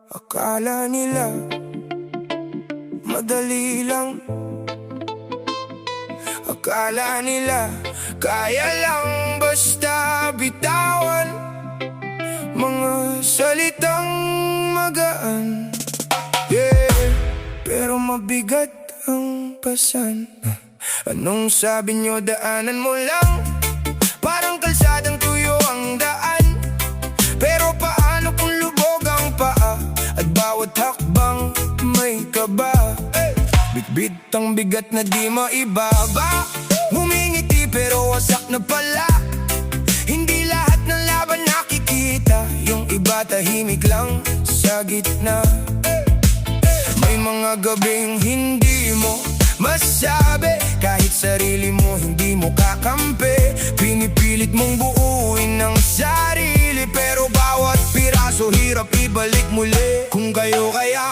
Akala nila madali lang. Akala nila kaya lang basta bitawan mga salitang magaan. Pero mabigat ang pasan. Anong sabi nyo, daanan mo lang? Parang kalsadang tuyo ang daan. Pero paano kung lubog ang paa at bawat hakbang may kaba? Bitbit ang bigat na di maibaba. Humingiti pero wasak na pala. Hindi lahat ng laban nakikita. Yung iba tahimik lang sa gitna. May mga gabing hindi mo masabi. Kahit sarili mo hindi mo kakampi. Pinipilit mong buuin ang sarili. Pero bawat piraso hirap ibalik muli. Kung kayo kaya